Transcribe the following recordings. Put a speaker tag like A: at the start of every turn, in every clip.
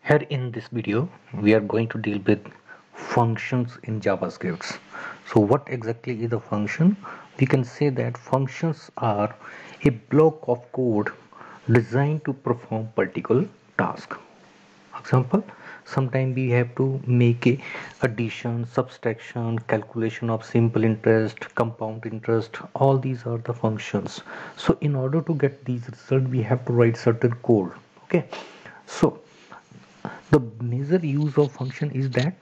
A: Here in this video, we are going to deal with functions in JavaScript. So what exactly is a function? We can say that functions are a block of code designed to perform particular task. Example, sometimes we have to make a addition, subtraction, calculation of simple interest, compound interest. All these are the functions. So in order to get these results, we have to write certain code. Okay. So the major use of function is that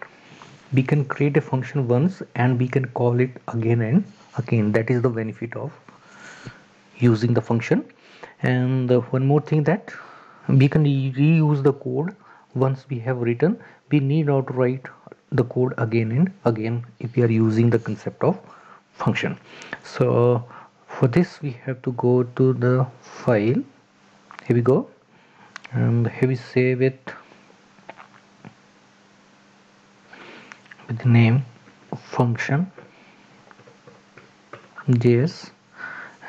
A: we can create a function once and we can call it again and again. That is the benefit of using the function. And one more thing, that we can reuse the code once we have written. We need not write the code again and again if we are using the concept of function. So for this we have to go to the file. Here we go, and here we save it with the name function js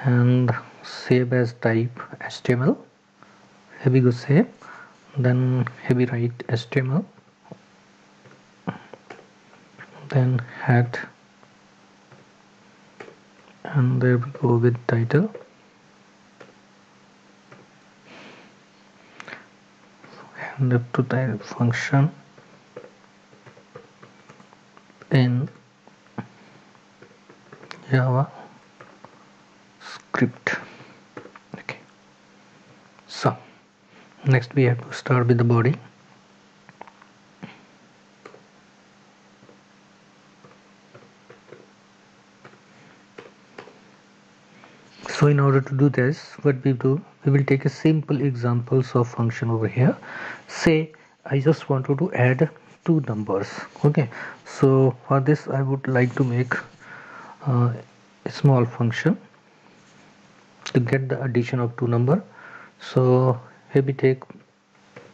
A: and save as type HTML. Here we go, save. Then here we write HTML, then head, and there we go with title. And up to type function in Java script. Okay, so next we have to start with the body. So in order to do this, what we do, we will take a simple examples of function over here. Say I just wanted to add two numbers. Okay, so for this I would like to make a small function to get the addition of two number. So here we take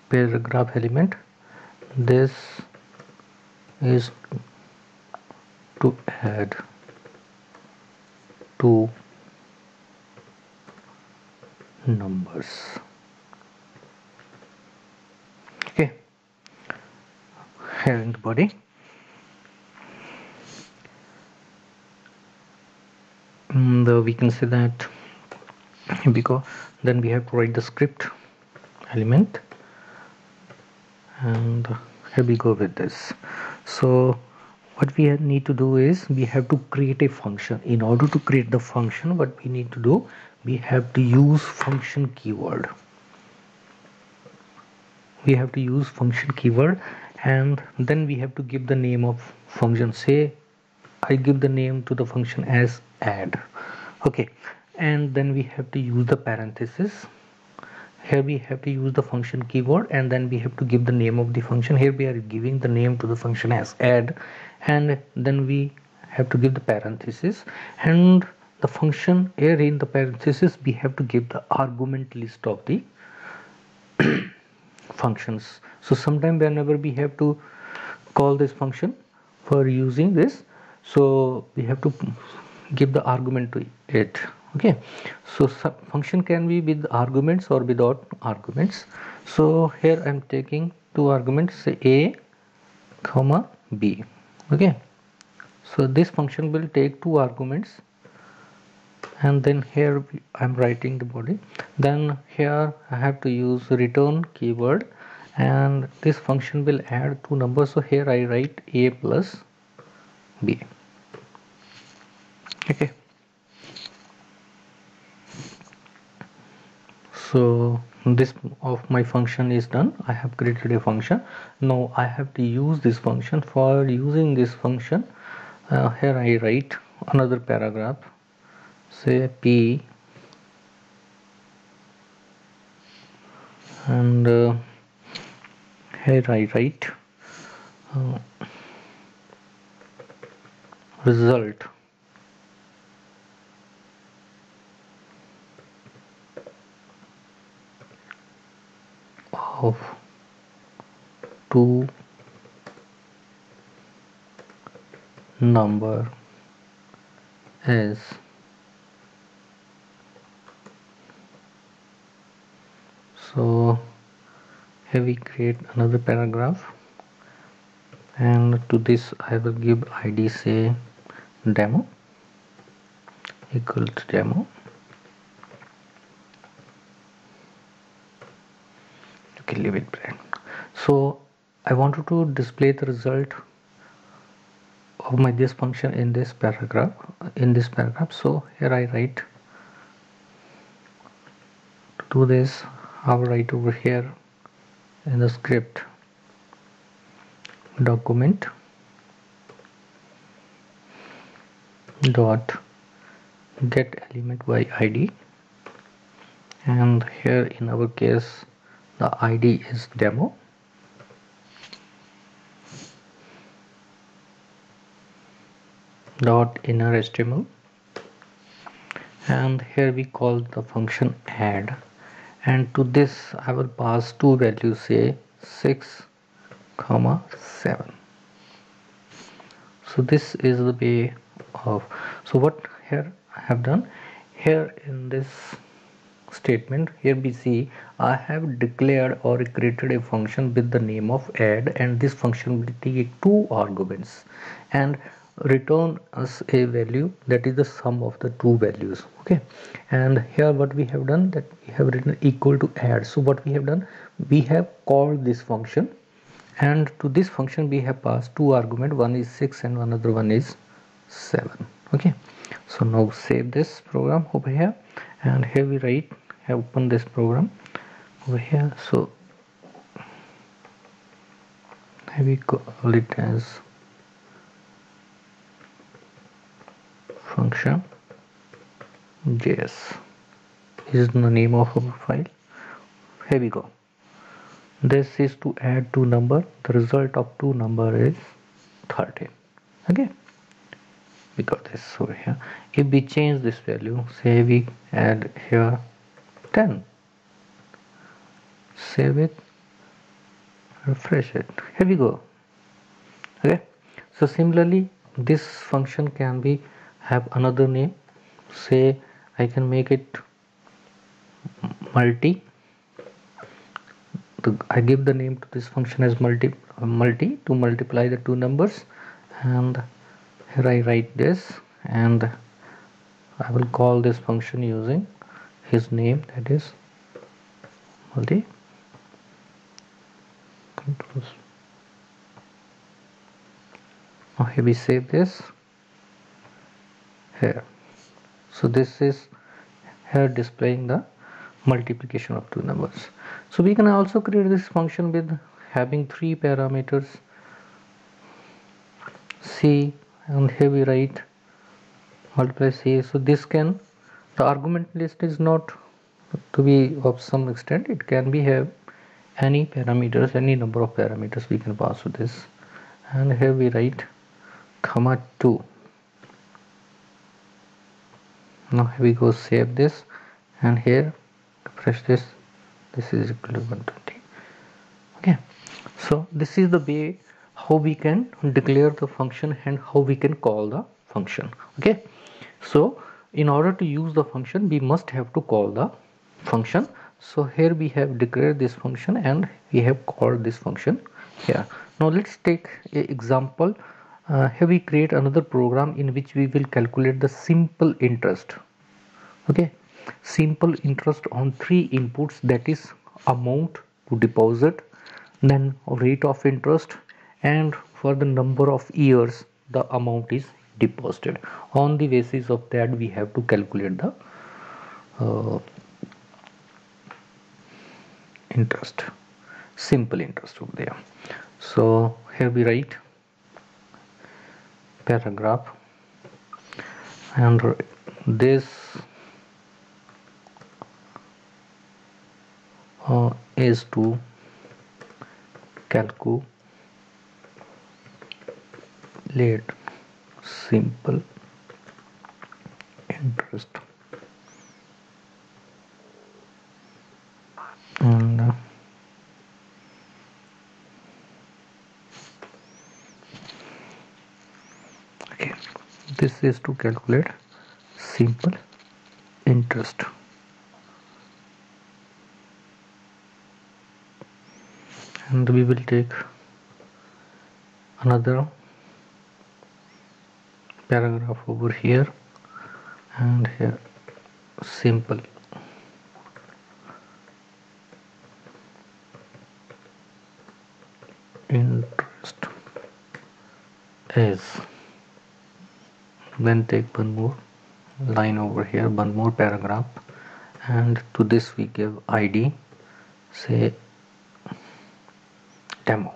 A: paragraph element. This is to add two numbers. Okay, here in the body, we can say that because then we have to write the script element, and here we go with this. So what we need to do is we have to create a function. In order to create the function, what we need to do, we have to use function keyword. We have to use function keyword, and then we have to give the name of function. Say I give the name to the function as add. Okay, and then we have to use the parenthesis. Here we have to use the function keyword, and then we have to give the name of the function. Here we are giving the name to the function as add, and then we have to give the parenthesis, and the function here in the parenthesis we have to give the argument list of the functions. So sometime whenever we have to call this function for using this, so we have to give the argument to it. Okay, so function can be with arguments or without arguments. So here I'm taking two arguments, say a comma b. Okay, so this function will take two arguments, and then here I'm writing the body. Then here I have to use return keyword, and this function will add two numbers. So here I write a plus b. Okay, so this of my function is done. I have created a function. Now I have to use this function. For using this function, here I write another paragraph, say p, and here I write uh, result of two number is so Here we create another paragraph, and to this I will give id say demo equal to demo. You can leave it blank. So I wanted to display the result of my this function in this paragraph. So here I write, to do this I will write over here in the script document dot get element by id, and here in our case the id is demo, dot inner HTML, and here we call the function add, and to this I will pass two values, say 6, 7. So this is the way of, so what here I have done, here in this statement, here we see I have declared or created a function with the name of add, and this function will take two arguments and return us a value that is the sum of the two values. Okay, and here what we have done, that we have written equal to add. So what we have done, we have called this function, and to this function we have passed two arguments, one is 6 and another one is 7. Okay, so now save this program over here, and here we write, open this program over here. So here we call it as function js is the name of our file. Here we go. This is to add two number. The result of two number is 13. Okay, we got this over here. If we change this value, say we add here 10, save it, refresh it, here we go. Okay, so similarly this function can be have another name. Say I can make it multi. I give the name to this function as multi to multiply the two numbers, and here I write this, and I will call this function using his name, that is multi. Now here we save this here. So this is here displaying the multiplication of two numbers. So we can also create this function with having three parameters c, and here we write multiply c. So this can, the argument list is not to be of some extent, it can be have any parameters, any number of parameters we can pass to this, and here we write comma 2. Now here we go, save this, and here refresh this, this is equal to 120. Okay, so this is the way how we can declare the function and how we can call the function. Okay, so in order to use the function we must have to call the function. So here we have declared this function and we have called this function here. Now let's take an example. Here we create another program in which we will calculate the simple interest. Okay, simple interest on three inputs, that is amount to deposit, then rate of interest, and for the number of years the amount is deposited. On the basis of that we have to calculate the interest, simple interest over there. So here we write paragraph, and this is to calculate simple interest, and okay, this is to calculate simple interest. and we will take another paragraph over here, and here simple interest is, then take one more line over here, one more paragraph, and to this we give id, say demo.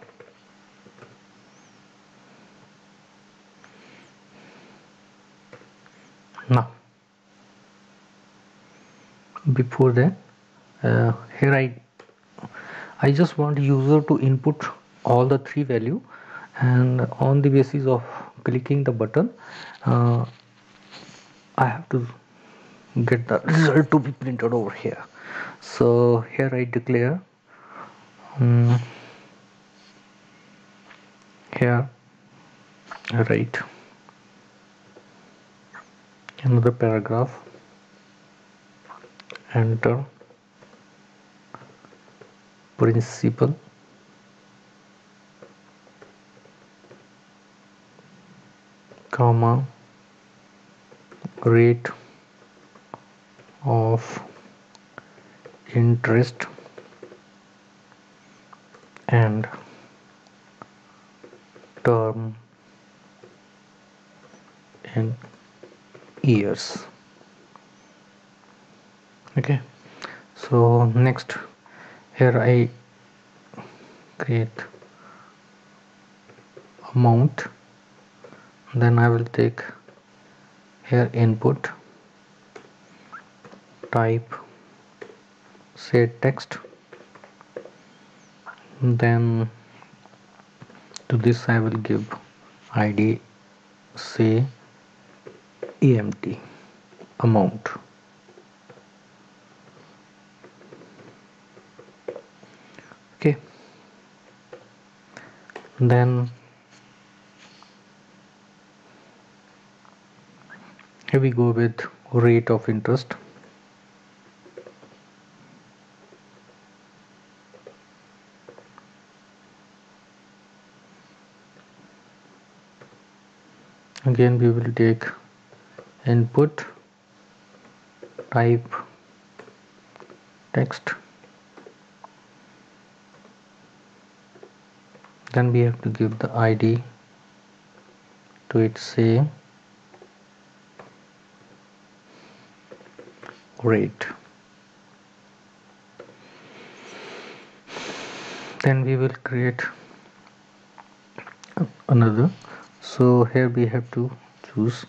A: Now before that, here I just want user to input all the three value, and on the basis of clicking the button I have to get the result to be printed over here. So here I declare here I write another paragraph, enter principal comma rate of interest and term in years. Okay, so next here I create amount, then I will take here input type, say text, then to this I will give id, say amt amount. Okay, then here we go with rate of interest. Again we will take input type text, then we have to give the id to it, say rate, then we will create another. So here we have to choose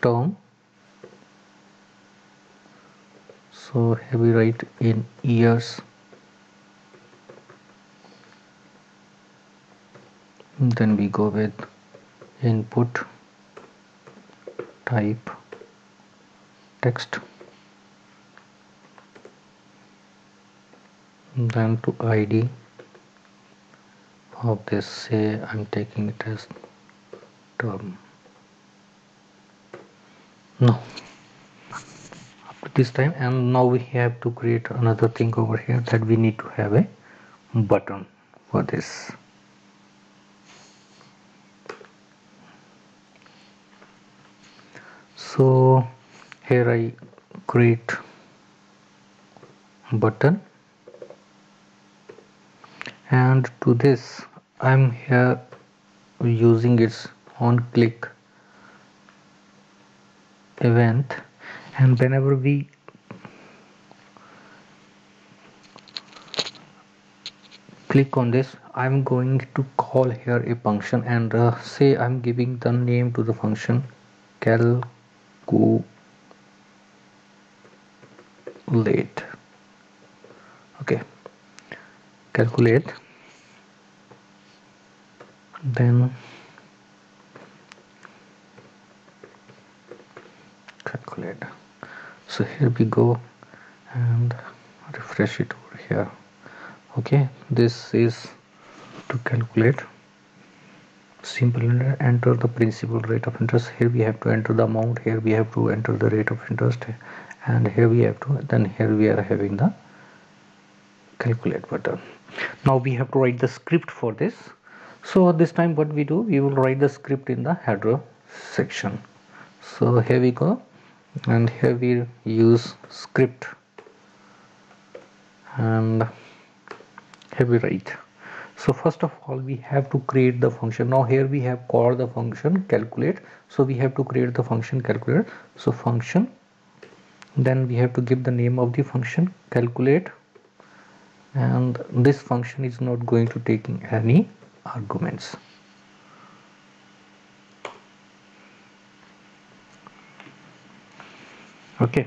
A: term, so here we write in years, then we go with input type text, then to id of this, say I'm taking it as term. Now up to this time, and now we have to create another thing over here, that we need to have a button for this. So here I create button, and to this I'm here using its on click event, and whenever we click on this I'm going to call here a function, and say I'm giving the name to the function calculate. Okay, calculate, then calculate. So here we go and refresh it over here. Okay, this is to calculate. Simple, enter the principal rate of interest. Here we have to enter the amount, here we have to enter the rate of interest, and here we have to, then here we are having the calculate button. Now we have to write the script for this. So this time what we do, we will write the script in the header section. So here we go, and here we use script, and here we write. So first of all we have to create the function. Now here we have called the function calculate, so we have to create the function calculate. So function, then we have to give the name of the function calculate, and this function is not going to take any arguments. Okay,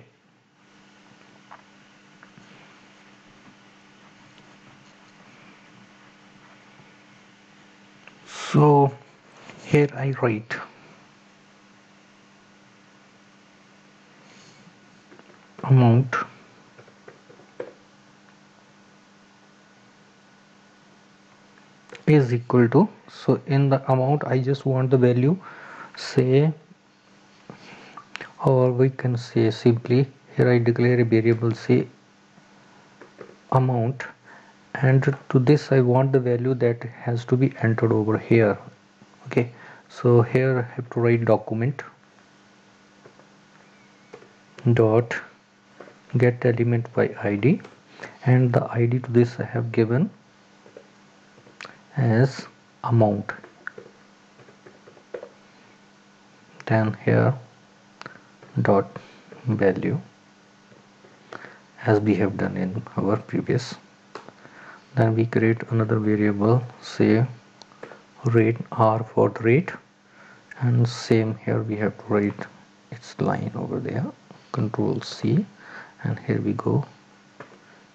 A: so here I write amount is equal to, so in the amount I just want the value, say, or we can say simply here I declare a variable, say amount, and to this I want the value that has to be entered over here. Okay, so here I have to write document dot get element by id, and the id to this I have given as amount. Then here dot value as we have done in our previous. Then we create another variable, say rate, r for the rate, and same here we have to write its line over there, control C, and here we go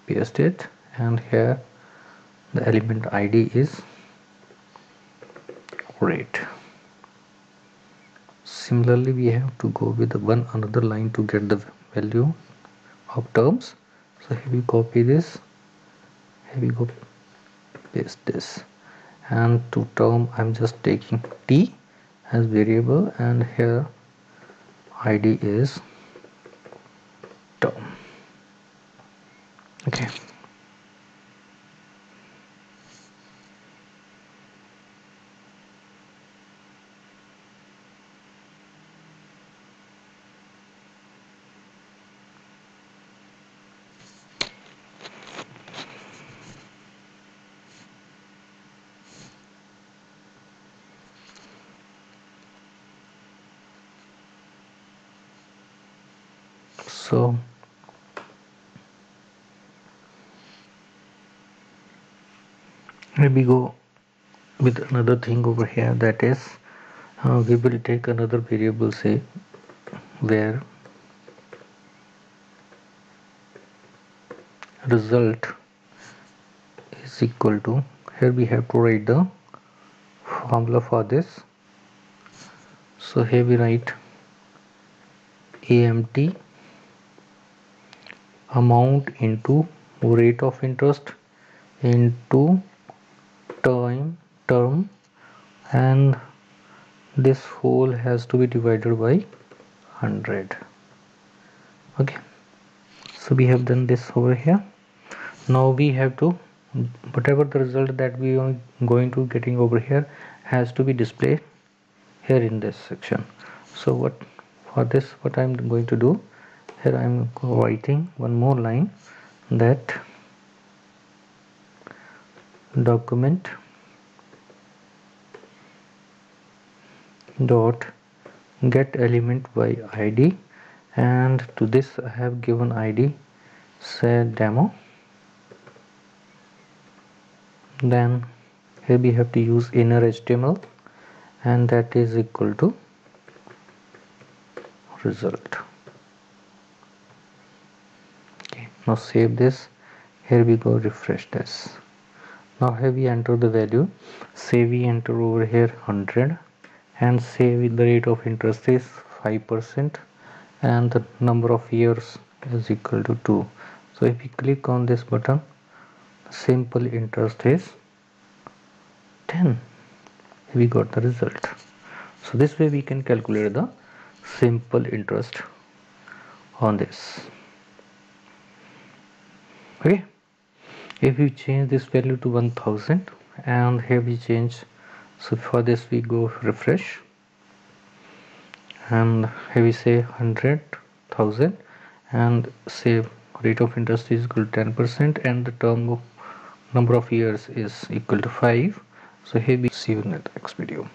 A: paste it, and here the element id is rate. Similarly we have to go with one another line to get the value of terms. So here we copy this, here we go paste this, and to term I'm just taking t as variable, and here id is term. Okay, so here we go with another thing over here, that is we will take another variable, say where result is equal to, here we have to write the formula for this. So here we write AMT amount into rate of interest into term, and this whole has to be divided by 100. Okay, so we have done this over here. Now we have to, whatever the result that we are going to getting over here has to be displayed here in this section. So what for this, what I'm going to do here, I'm writing one more line, that document dot get element by id, and to this I have given id, say demo. Then here we have to use inner HTML, and that is equal to result. Okay, now save this, here we go refresh this. Now here we enter the value, say we enter over here 100, and say with the rate of interest is 5%, and the number of years is equal to 2. So if we click on this button, simple interest is 10. We got the result. So this way we can calculate the simple interest on this. Okay, If we change this value to 1000 and here we change, so for this we go refresh and here we say 100,000 and say rate of interest is equal to 10% and the term of number of years is equal to 5. So here we see you in the next video.